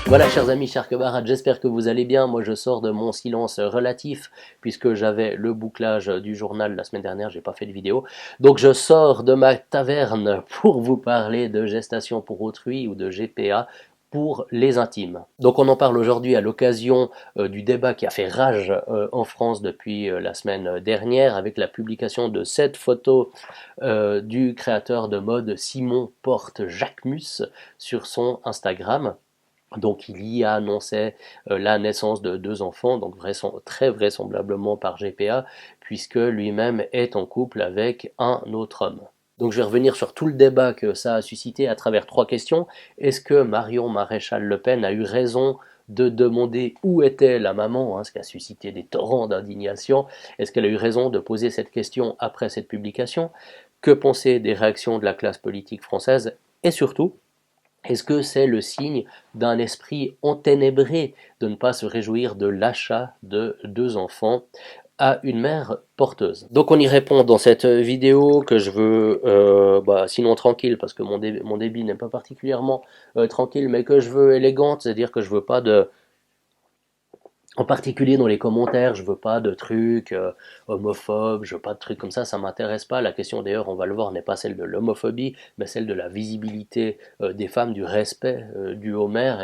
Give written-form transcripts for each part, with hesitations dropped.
Voilà, chers amis, chers camarades, j'espère que vous allez bien. Moi, je sors de mon silence relatif puisque j'avais le bouclage du journal la semaine dernière, j'ai pas fait de vidéo. Donc, je sors de ma taverne pour vous parler de gestation pour autrui ou de GPA pour les intimes. Donc, on en parle aujourd'hui à l'occasion du débat qui a fait rage en France depuis la semaine dernière avec la publication de cette photo du créateur de mode Simon Porte Jacquemus sur son Instagram. Donc il y annonçait la naissance de deux enfants, donc très vraisemblablement par GPA, puisque lui-même est en couple avec un autre homme. Donc je vais revenir sur tout le débat que ça a suscité à travers trois questions. Est-ce que Marion Maréchal Le Pen a eu raison de demander où était la maman, ce qui a suscité des torrents d'indignation? Est-ce qu'elle a eu raison de poser cette question après cette publication? Que penser des réactions de la classe politique française? Et surtout, est-ce que c'est le signe d'un esprit enténébré de ne pas se réjouir de l'achat de deux enfants à une mère porteuse? Donc on y répond dans cette vidéo que je veux, sinon tranquille, parce que mon débit n'est pas particulièrement tranquille, mais que je veux élégante, c'est-à-dire que je veux pas de, en particulier dans les commentaires, je veux pas de trucs homophobes, je veux pas de trucs comme ça m'intéresse pas. La question d'ailleurs, on va le voir, n'est pas celle de l'homophobie, mais celle de la visibilité des femmes, du respect du Homer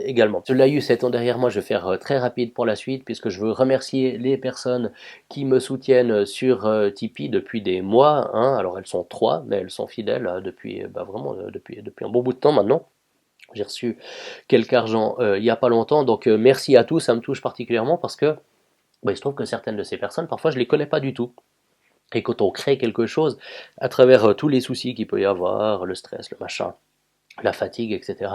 également. Cela eu, 7 ans derrière moi, je vais faire très rapide pour la suite, puisque je veux remercier les personnes qui me soutiennent sur Tipeee depuis des mois, hein. Alors elles sont trois, mais elles sont fidèles depuis, vraiment, depuis un bon bout de temps maintenant. J'ai reçu quelque argent il n'y a pas longtemps, donc merci à tous, ça me touche particulièrement parce que il se trouve que certaines de ces personnes, parfois je les connais pas du tout. Et quand on crée quelque chose, à travers tous les soucis qu'il peut y avoir, le stress, le machin, la fatigue, etc.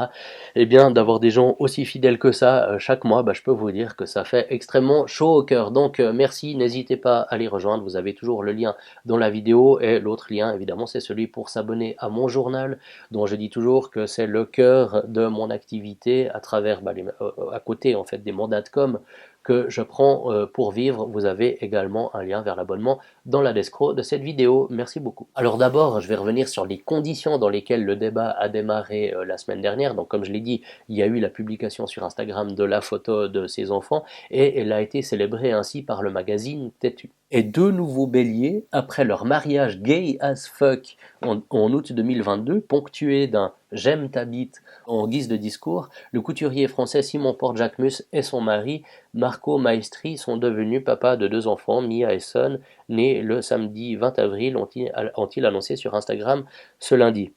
Eh bien, d'avoir des gens aussi fidèles que ça chaque mois, je peux vous dire que ça fait extrêmement chaud au cœur. Donc, merci, n'hésitez pas à les rejoindre. Vous avez toujours le lien dans la vidéo et l'autre lien, évidemment, c'est celui pour s'abonner à mon journal, dont je dis toujours que c'est le cœur de mon activité à travers, à côté en fait des mandats de com que je prends pour vivre. Vous avez également un lien vers l'abonnement dans la description de cette vidéo. Merci beaucoup. Alors d'abord, je vais revenir sur les conditions dans lesquelles le débat a démarré la semaine dernière. Donc comme je l'ai dit, il y a eu la publication sur Instagram de la photo de ses enfants et elle a été célébrée ainsi par le magazine Têtu. Et deux nouveaux béliers, après leur mariage gay as fuck en août 2022, ponctué d'un j'aime ta bite en guise de discours, le couturier français Simon Porte-Jacquemus et son mari Marco Maestri sont devenus papas de deux enfants, Mia et Son, nés le samedi 20 avril, ont-ils annoncé sur Instagram ce lundi.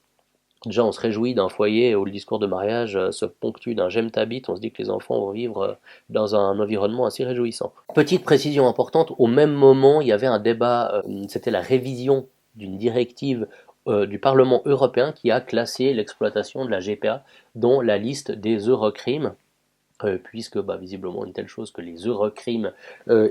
Déjà, on se réjouit d'un foyer où le discours de mariage se ponctue d'un j'aime ta bite, on se dit que les enfants vont vivre dans un environnement assez réjouissant. Petite précision importante, au même moment, il y avait un débat, c'était la révision d'une directive du Parlement européen qui a classé l'exploitation de la GPA dans la liste des Eurocrimes puisque visiblement une telle chose que les Eurocrimes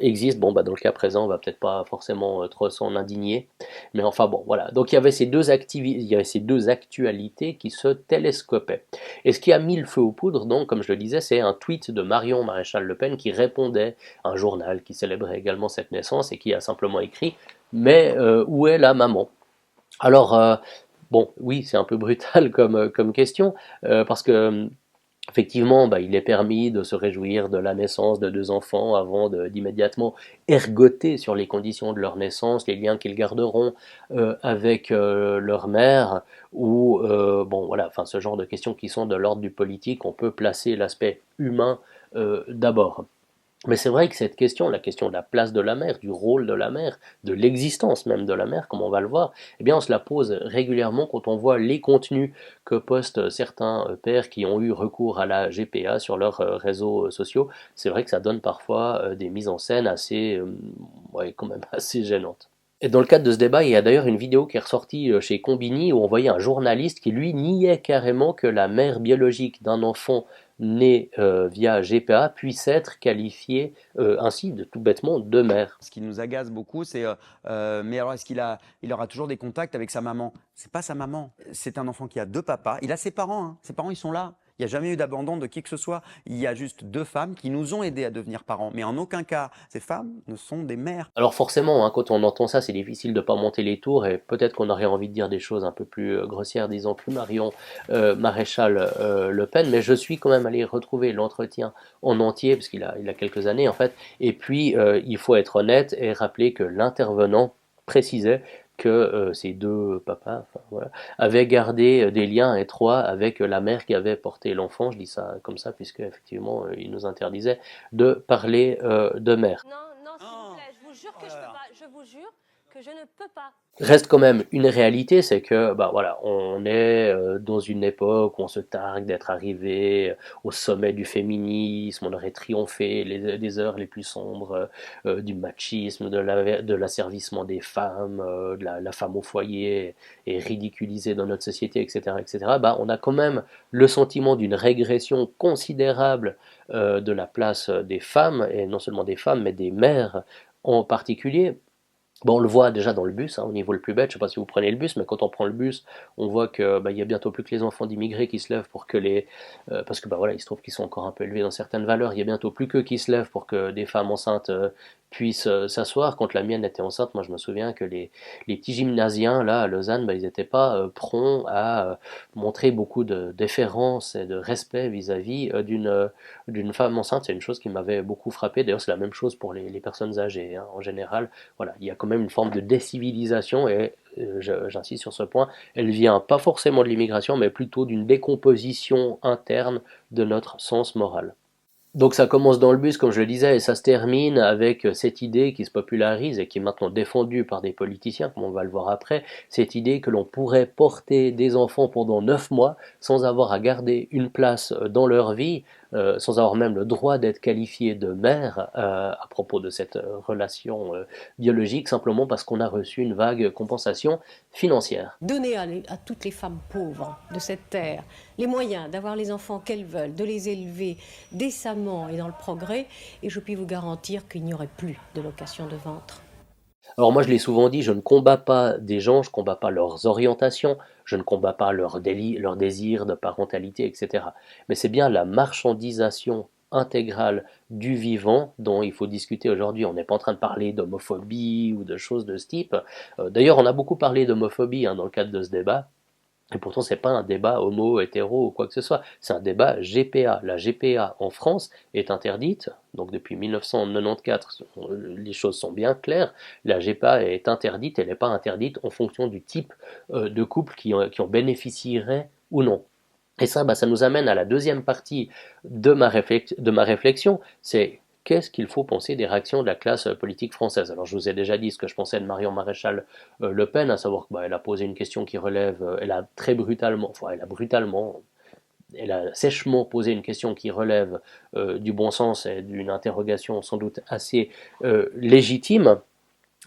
existent. Bon, dans le cas présent, on va peut-être pas forcément trop s'en indigner, mais enfin bon, voilà. Donc il y avait il y avait ces deux actualités qui se télescopaient. Et ce qui a mis le feu aux poudres, donc, comme je le disais, c'est un tweet de Marion Maréchal Le Pen qui répondait à un journal qui célébrait également cette naissance et qui a simplement écrit mais où est la maman? Alors, bon, oui, c'est un peu brutal comme question, parce que effectivement, il est permis de se réjouir de la naissance de deux enfants avant d'immédiatement ergoter sur les conditions de leur naissance, les liens qu'ils garderont avec leur mère, ou voilà, enfin ce genre de questions qui sont de l'ordre du politique, on peut placer l'aspect humain d'abord. Mais c'est vrai que cette question, la question de la place de la mère, du rôle de la mère, de l'existence même de la mère, comme on va le voir, eh bien on se la pose régulièrement quand on voit les contenus que postent certains pères qui ont eu recours à la GPA sur leurs réseaux sociaux. C'est vrai que ça donne parfois des mises en scène assez, ouais, quand même assez gênantes. Et dans le cadre de ce débat, il y a d'ailleurs une vidéo qui est ressortie chez Combini où on voyait un journaliste qui lui niait carrément que la mère biologique d'un enfant né via GPA puisse être qualifiée ainsi de tout bêtement de mère. Ce qui nous agace beaucoup, c'est mais alors est-ce il aura toujours des contacts avec sa maman? C'est pas sa maman. C'est un enfant qui a deux papas. Il a ses parents, hein. Ses parents, ils sont là. Il n'y a jamais eu d'abandon de qui que ce soit. Il y a juste 2 femmes qui nous ont aidés à devenir parents. Mais en aucun cas, ces femmes ne sont des mères. Alors forcément, hein, quand on entend ça, c'est difficile de pas monter les tours et peut-être qu'on aurait envie de dire des choses un peu plus grossières, disons plus Marion Maréchal Le Pen, mais je suis quand même allé retrouver l'entretien en entier, parce qu'il a quelques années en fait, et puis il faut être honnête et rappeler que l'intervenant précisait que ces deux papas enfin, voilà, avaient gardé des liens étroits avec la mère qui avait porté l'enfant. Je dis ça comme ça puisque effectivement il nous interdisait de parler de mère. Non, non, s'il vous plaît, je vous jure que je peux pas. Je vous jure que je ne peux pas. Reste quand même une réalité, c'est que bah voilà, on est dans une époque où on se targue d'être arrivé au sommet du féminisme, on aurait triomphé des heures les plus sombres du machisme, de l'asservissement des femmes, de la femme au foyer est ridiculisée dans notre société, etc., etc. Bah, on a quand même le sentiment d'une régression considérable de la place des femmes, et non seulement des femmes, mais des mères en particulier. Bon, on le voit déjà dans le bus, hein, au niveau le plus bête, je sais pas si vous prenez le bus, mais quand on prend le bus, on voit que bah, il y a bientôt plus que les enfants d'immigrés qui se lèvent pour que parce que bah voilà, il se trouve qu'ils sont encore un peu élevés dans certaines valeurs, il y a bientôt plus qu'eux qui se lèvent pour que des femmes enceintes puissent s'asseoir. Quand la mienne était enceinte, moi je me souviens que les petits gymnasiens là à Lausanne, bah, ils n'étaient pas prompts à montrer beaucoup de déférence et de respect vis-à-vis d'une femme enceinte. C'est une chose qui m'avait beaucoup frappé. D'ailleurs, c'est la même chose pour les personnes âgées, hein, en général. Voilà, il y a quand même une forme de décivilisation et j'insiste sur ce point, elle vient pas forcément de l'immigration, mais plutôt d'une décomposition interne de notre sens moral. Donc ça commence dans le bus, comme je le disais, et ça se termine avec cette idée qui se popularise et qui est maintenant défendue par des politiciens, comme on va le voir après, cette idée que l'on pourrait porter des enfants pendant 9 mois sans avoir à garder une place dans leur vie, sans avoir même le droit d'être qualifié de mère à propos de cette relation biologique, simplement parce qu'on a reçu une vague compensation financière. Donner à toutes les femmes pauvres de cette terre les moyens d'avoir les enfants qu'elles veulent, de les élever décemment et dans le progrès, et je puis vous garantir qu'il n'y aurait plus de location de ventre. Alors moi je l'ai souvent dit, je ne combats pas des gens, je ne combats pas leurs orientations, je ne combats pas leur désir de parentalité, etc. Mais c'est bien la marchandisation intégrale du vivant dont il faut discuter aujourd'hui. On n'est pas en train de parler d'homophobie ou de choses de ce type. D'ailleurs, on a beaucoup parlé d'homophobie hein, dans le cadre de ce débat. Et pourtant, c'est pas un débat homo, hétéro ou quoi que ce soit. C'est un débat GPA. La GPA en France est interdite. Donc depuis 1994, les choses sont bien claires. La GPA est interdite. Elle n'est pas interdite en fonction du type de couple qui en bénéficierait ou non. Et ça, bah, ça nous amène à la deuxième partie de ma réflexion. C'est qu'est-ce qu'il faut penser des réactions de la classe politique française. Alors je vous ai déjà dit ce que je pensais de Marion Maréchal Le Pen, à savoir qu'elle a posé une question qui relève, elle a très brutalement, enfin elle a sèchement posé une question qui relève du bon sens et d'une interrogation sans doute assez légitime.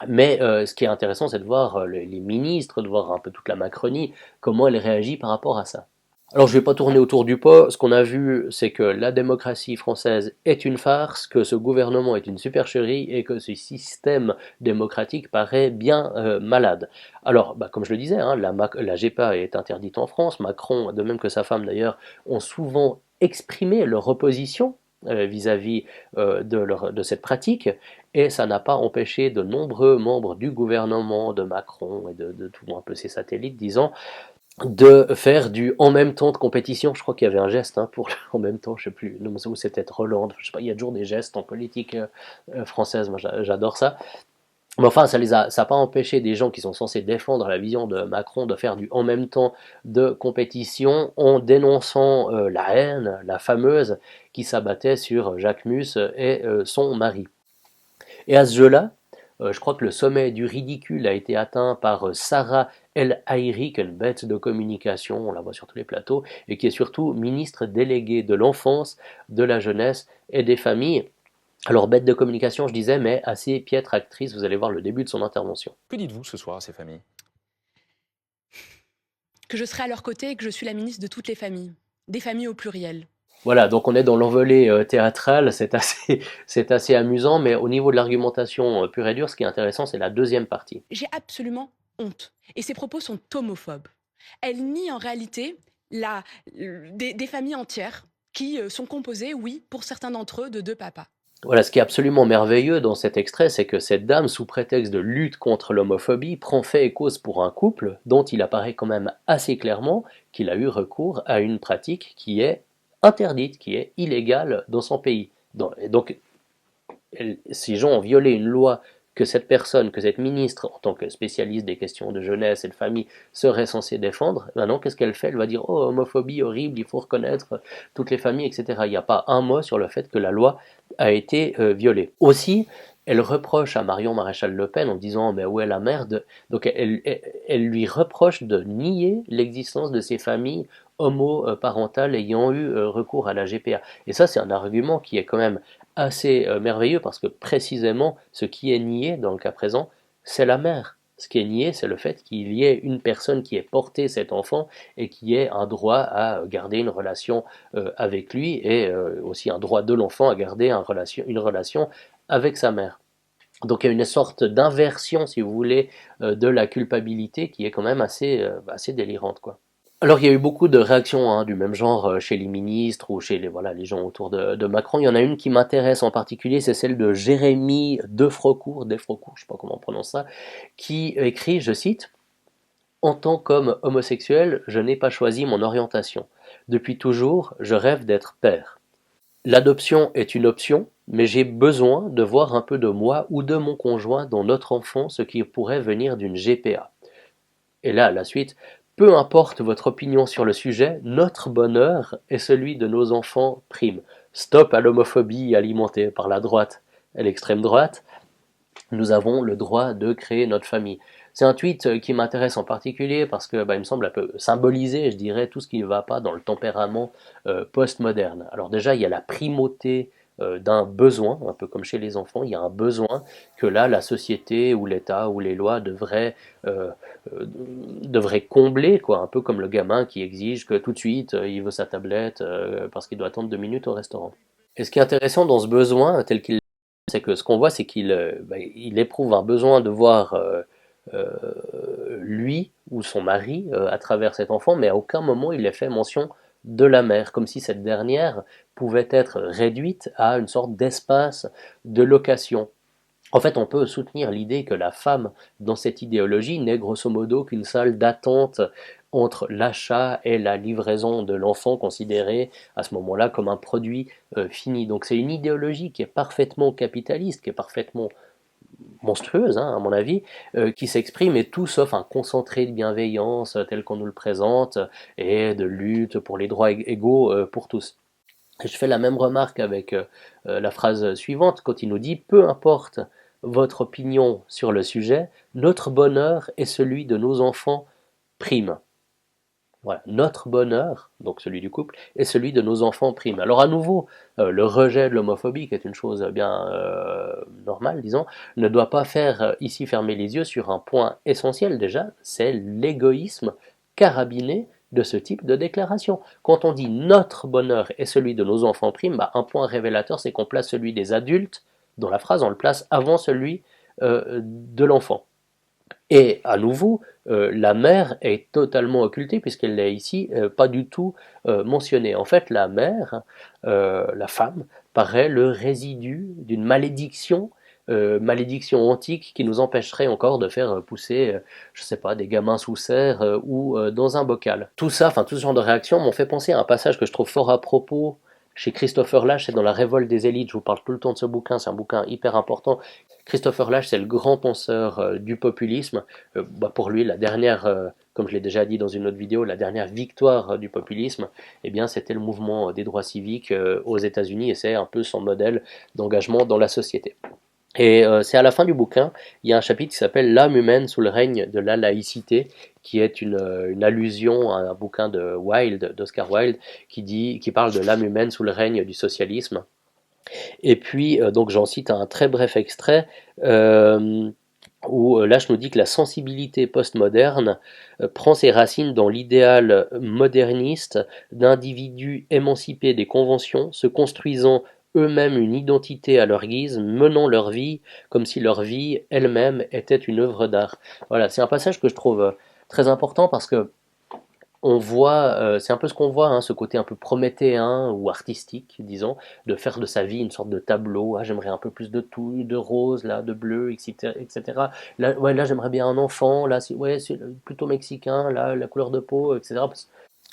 Mais ce qui est intéressant, c'est de voir les ministres, de voir un peu toute la Macronie, comment elle réagit par rapport à ça. Alors je ne vais pas tourner autour du pot, ce qu'on a vu c'est que la démocratie française est une farce, que ce gouvernement est une supercherie et que ce système démocratique paraît bien malade. Alors bah, comme je le disais, hein, la GPA est interdite en France, Macron, de même que sa femme d'ailleurs, ont souvent exprimé leur opposition vis-à-vis de cette pratique, et ça n'a pas empêché de nombreux membres du gouvernement, de Macron et de tout un peu ses satellites, disant de faire du en même temps de compétition. Je crois qu'il y avait un geste hein, pour le en même temps, je sais plus, non, ou c'était Hollande, je sais pas, il y a toujours des gestes en politique française, moi j'adore ça. Mais enfin, ça a pas empêché des gens qui sont censés défendre la vision de Macron de faire du en même temps de compétition en dénonçant la haine, la fameuse, qui s'abattait sur Jacques Mus et son mari. Et à ce jeu-là, je crois que le sommet du ridicule a été atteint par Sarah El Haïry, qui est une bête de communication, on la voit sur tous les plateaux, et qui est surtout ministre déléguée de l'enfance, de la jeunesse et des familles. Alors bête de communication, je disais, mais assez piètre actrice, vous allez voir le début de son intervention. Que dites-vous ce soir à ces familles? Que je serai à leur côté et que je suis la ministre de toutes les familles, des familles au pluriel. Voilà, donc on est dans l'envolée théâtrale, c'est assez amusant, mais au niveau de l'argumentation pure et dure, ce qui est intéressant, c'est la deuxième partie. J'ai absolument honte. Et ces propos sont homophobes. Elle nie en réalité des familles entières qui sont composées, oui, pour certains d'entre eux, de 2 papas. Voilà, ce qui est absolument merveilleux dans cet extrait, c'est que cette dame, sous prétexte de lutte contre l'homophobie, prend fait et cause pour un couple dont il apparaît quand même assez clairement qu'il a eu recours à une pratique qui est interdite, qui est illégale dans son pays. Donc, ces gens ont violé une loi que cette personne, que cette ministre, en tant que spécialiste des questions de jeunesse et de famille, serait censée défendre. Maintenant, qu'est-ce qu'elle fait? Elle va dire, oh, homophobie horrible, il faut reconnaître toutes les familles, etc. Il n'y a pas un mot sur le fait que la loi a été violée. Aussi, elle reproche à Marion Maréchal Le Pen en disant, mais où est la merde? Donc elle lui reproche de nier l'existence de ces familles homoparentales ayant eu recours à la GPA. Et ça, c'est un argument qui est quand même assez merveilleux parce que précisément ce qui est nié dans le cas présent, c'est la mère. Ce qui est nié, c'est le fait qu'il y ait une personne qui ait porté cet enfant et qui ait un droit à garder une relation avec lui et aussi un droit de l'enfant à garder une relation avec sa mère. Donc il y a une sorte d'inversion, si vous voulez, de la culpabilité qui est quand même assez délirante, quoi. Alors il y a eu beaucoup de réactions du même genre chez les ministres ou chez les gens autour de Macron. Il y en a une qui m'intéresse en particulier, c'est celle de Jérémy Defrocourt, je sais pas comment on prononce ça, qui écrit, je cite, en tant qu'homme homosexuel, je n'ai pas choisi mon orientation. Depuis toujours, je rêve d'être père. L'adoption est une option, mais j'ai besoin de voir un peu de moi ou de mon conjoint dans notre enfant, ce qui pourrait venir d'une GPA. Et là, la suite, peu importe votre opinion sur le sujet, notre bonheur et celui de nos enfants prime. Stop à l'homophobie alimentée par la droite et l'extrême droite. Nous avons le droit de créer notre famille. C'est un tweet qui m'intéresse en particulier parce que il me semble un peu symboliser, je dirais, tout ce qui ne va pas dans le tempérament postmoderne. Alors déjà, il y a la primauté d'un besoin, un peu comme chez les enfants, il y a un besoin que là, la société ou l'État ou les lois devraient combler, quoi, un peu comme le gamin qui exige que tout de suite, il veut sa tablette parce qu'il doit attendre 2 minutes au restaurant. Et ce qui est intéressant dans ce besoin, tel qu'il c'est que ce qu'on voit, c'est qu'il éprouve un besoin de voir lui ou son mari à travers cet enfant, mais à aucun moment il est fait mention de la mère, comme si cette dernière pouvait être réduite à une sorte d'espace de location. En fait, on peut soutenir l'idée que la femme, dans cette idéologie, n'est grosso modo qu'une salle d'attente entre l'achat et la livraison de l'enfant considéré à ce moment-là comme un produit fini. Donc c'est une idéologie qui est parfaitement capitaliste, qui est parfaitement monstrueuse, à mon avis, qui s'exprime et tout sauf un concentré de bienveillance tel qu'on nous le présente et de lutte pour les droits égaux pour tous. Et je fais la même remarque avec la phrase suivante quand il nous dit « Peu importe votre opinion sur le sujet, notre bonheur et celui de nos enfants prime. » Voilà, notre bonheur, donc celui du couple, et celui de nos enfants prime. Alors à nouveau, le rejet de l'homophobie, qui est une chose bien normale, disons, ne doit pas faire ici fermer les yeux sur un point essentiel déjà, c'est l'égoïsme carabiné de ce type de déclaration. Quand on dit notre bonheur et celui de nos enfants prime, un point révélateur, c'est qu'on place celui des adultes, dans la phrase, on le place avant celui de l'enfant. Et à nouveau, la mère est totalement occultée puisqu'elle n'est ici pas du tout mentionnée. En fait, la mère, la femme, paraît le résidu d'une malédiction antique qui nous empêcherait encore de faire pousser, je sais pas, des gamins sous serre ou dans un bocal. Tout ça, tout ce genre de réactions m'ont fait penser à un passage que je trouve fort à propos chez Christopher Lasch, c'est dans La Révolte des élites. Je vous parle tout le temps de ce bouquin, c'est un bouquin hyper important. Christopher Lasch, c'est le grand penseur du populisme. Pour lui, la dernière, comme je l'ai déjà dit dans une autre vidéo, la dernière victoire du populisme, eh bien, c'était le mouvement des droits civiques aux États-Unis et c'est un peu son modèle d'engagement dans la société. Et c'est à la fin du bouquin, il y a un chapitre qui s'appelle L'âme humaine sous le règne de la laïcité, qui est une allusion à un bouquin d'Oscar Wilde, qui parle de l'âme humaine sous le règne du socialisme. Et puis, donc j'en cite un très bref extrait, où Lasch nous dit que la sensibilité postmoderne prend ses racines dans l'idéal moderniste d'individus émancipés des conventions, se construisant eux-mêmes une identité à leur guise, menant leur vie comme si leur vie elle-même était une œuvre d'art. Voilà, c'est un passage que je trouve très important parce que on voit, c'est un peu ce qu'on voit, hein, ce côté un peu prométhéen ou artistique, disons, de faire de sa vie une sorte de tableau. Ah, j'aimerais un peu plus de tout, de rose, là, de bleu, etc., etc. Là, ouais, là, j'aimerais bien un enfant. Là, ouais, c'est plutôt mexicain. Là, la couleur de peau, etc.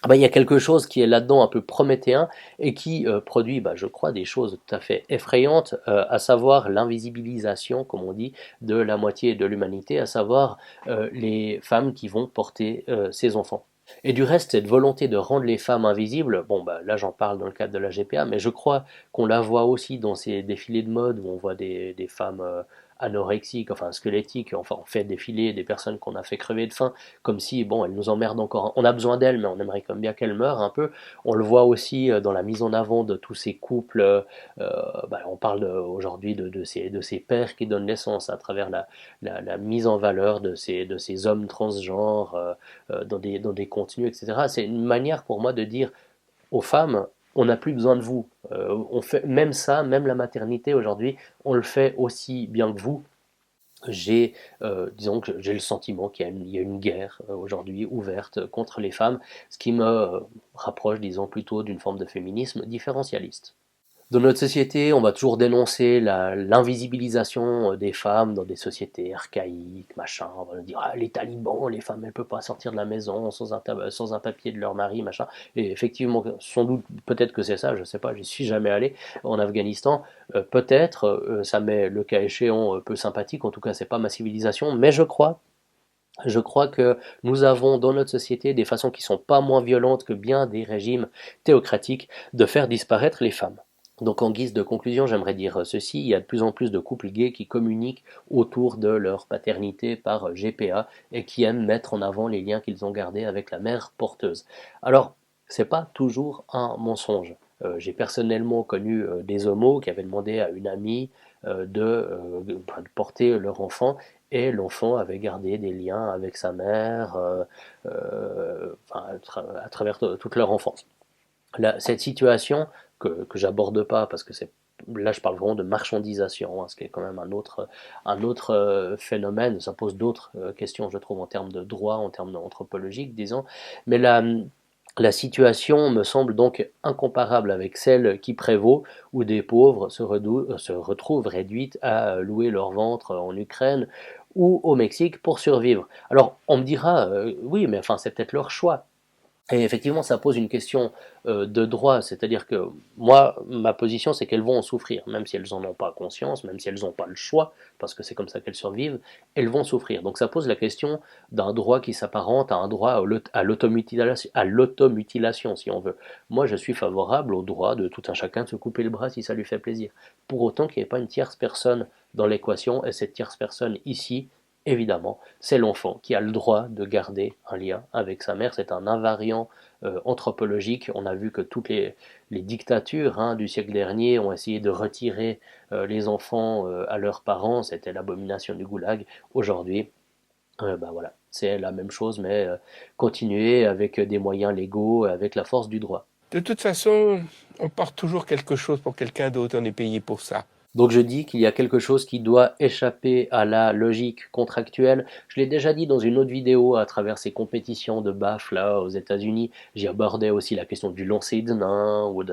Ah bah, il y a quelque chose qui est là-dedans un peu prométhéen et qui produit, bah, je crois, des choses tout à fait effrayantes, à savoir l'invisibilisation, comme on dit, de la moitié de l'humanité, à savoir les femmes qui vont porter ces enfants. Et du reste, cette volonté de rendre les femmes invisibles, bon bah là j'en parle dans le cadre de la GPA, mais je crois qu'on la voit aussi dans ces défilés de mode où on voit des femmes anorexiques, enfin squelettiques, enfin on fait défiler des personnes qu'on a fait crever de faim, comme si bon elles nous emmerdent encore. On a besoin d'elles, mais on aimerait quand même bien qu'elles meurent un peu. On le voit aussi dans la mise en avant de tous ces couples. Bah, on parle aujourd'hui de ces pères qui donnent naissance à travers la mise en valeur de ces hommes transgenres. Dans des contenus, etc. C'est une manière pour moi de dire aux femmes, on n'a plus besoin de vous. On fait même ça, même la maternité aujourd'hui, on le fait aussi bien que vous. Disons que j'ai le sentiment qu'il y a une guerre aujourd'hui ouverte contre les femmes, ce qui me rapproche, disons, plutôt d'une forme de féminisme différentialiste. Dans notre société, on va toujours dénoncer l'invisibilisation des femmes dans des sociétés archaïques, machin. On va dire, ah, les talibans, les femmes, elles ne peuvent pas sortir de la maison sans un papier de leur mari, machin. Et effectivement, sans doute, peut-être que c'est ça, je ne sais pas, j'y suis jamais allé en Afghanistan. Peut-être, ça m'est le cas échéant peu sympathique, en tout cas, c'est pas ma civilisation, mais je crois que nous avons dans notre société des façons qui sont pas moins violentes que bien des régimes théocratiques de faire disparaître les femmes. Donc en guise de conclusion, j'aimerais dire ceci, il y a de plus en plus de couples gays qui communiquent autour de leur paternité par GPA et qui aiment mettre en avant les liens qu'ils ont gardés avec la mère porteuse. Alors, c'est pas toujours un mensonge. J'ai personnellement connu des homos qui avaient demandé à une amie de porter leur enfant et l'enfant avait gardé des liens avec sa mère enfin, à travers toute leur enfance. Cette situation que j'aborde pas parce que c'est là je parle vraiment de marchandisation, hein, ce qui est quand même un autre phénomène, ça pose d'autres questions je trouve en termes de droit, en termes anthropologiques disons, mais la situation me semble donc incomparable avec celle qui prévaut, où des pauvres se retrouvent réduites à louer leur ventre en Ukraine ou au Mexique pour survivre. Alors on me dira, oui, mais enfin c'est peut-être leur choix. Et effectivement, ça pose une question de droit, c'est-à-dire que moi, ma position, c'est qu'elles vont en souffrir, même si elles n'en ont pas conscience, même si elles n'ont pas le choix, parce que c'est comme ça qu'elles survivent, elles vont souffrir. Donc ça pose la question d'un droit qui s'apparente à un droit à l'automutilation, si on veut. Moi, je suis favorable au droit de tout un chacun de se couper le bras si ça lui fait plaisir. Pour autant qu'il n'y ait pas une tierce personne dans l'équation, et cette tierce personne ici, évidemment, c'est l'enfant qui a le droit de garder un lien avec sa mère. C'est un invariant anthropologique. On a vu que toutes les dictatures du siècle dernier ont essayé de retirer les enfants à leurs parents. C'était l'abomination du goulag. Aujourd'hui, bah voilà, c'est la même chose, mais continuer avec des moyens légaux, avec la force du droit. De toute façon, on porte toujours quelque chose pour quelqu'un d'autre, on est payé pour ça. Donc je dis qu'il y a quelque chose qui doit échapper à la logique contractuelle. Je l'ai déjà dit dans une autre vidéo à travers ces compétitions de BAF là aux États-Unis. J'y abordais aussi la question du lancer de nains ou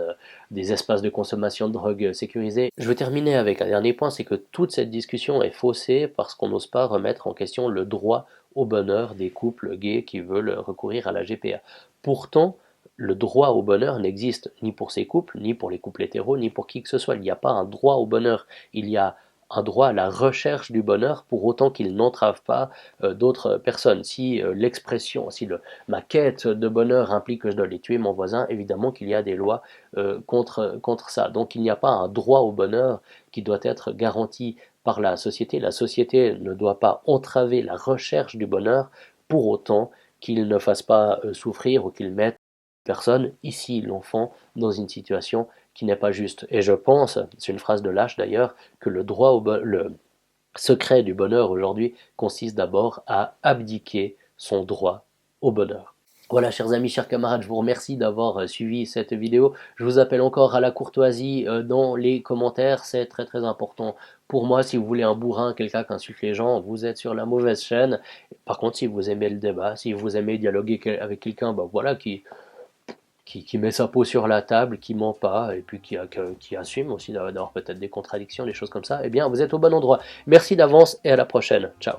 des espaces de consommation de drogue sécurisés. Je veux terminer avec un dernier point, c'est que toute cette discussion est faussée parce qu'on n'ose pas remettre en question le droit au bonheur des couples gays qui veulent recourir à la GPA. Pourtant, le droit au bonheur n'existe ni pour ces couples, ni pour les couples hétéros, ni pour qui que ce soit. Il n'y a pas un droit au bonheur. Il y a un droit à la recherche du bonheur pour autant qu'il n'entrave pas d'autres personnes. Si ma quête de bonheur implique que je dois aller tuer mon voisin, évidemment qu'il y a des lois contre ça. Donc il n'y a pas un droit au bonheur qui doit être garanti par la société. La société ne doit pas entraver la recherche du bonheur pour autant qu'il ne fasse pas souffrir ou qu'il mette personne, ici l'enfant, dans une situation qui n'est pas juste. Et je pense, c'est une phrase de Lâche d'ailleurs, que le secret du bonheur aujourd'hui consiste d'abord à abdiquer son droit au bonheur. Voilà, chers amis, chers camarades, je vous remercie d'avoir suivi cette vidéo. Je vous appelle encore à la courtoisie dans les commentaires, c'est très très important pour moi. Si vous voulez un bourrin, quelqu'un qui insulte les gens, vous êtes sur la mauvaise chaîne. Par contre, si vous aimez le débat, si vous aimez dialoguer avec quelqu'un, bah voilà, qui met sa peau sur la table, qui ment pas, et puis qui assume aussi d'avoir peut-être des contradictions, des choses comme ça, eh bien, vous êtes au bon endroit. Merci d'avance et à la prochaine. Ciao.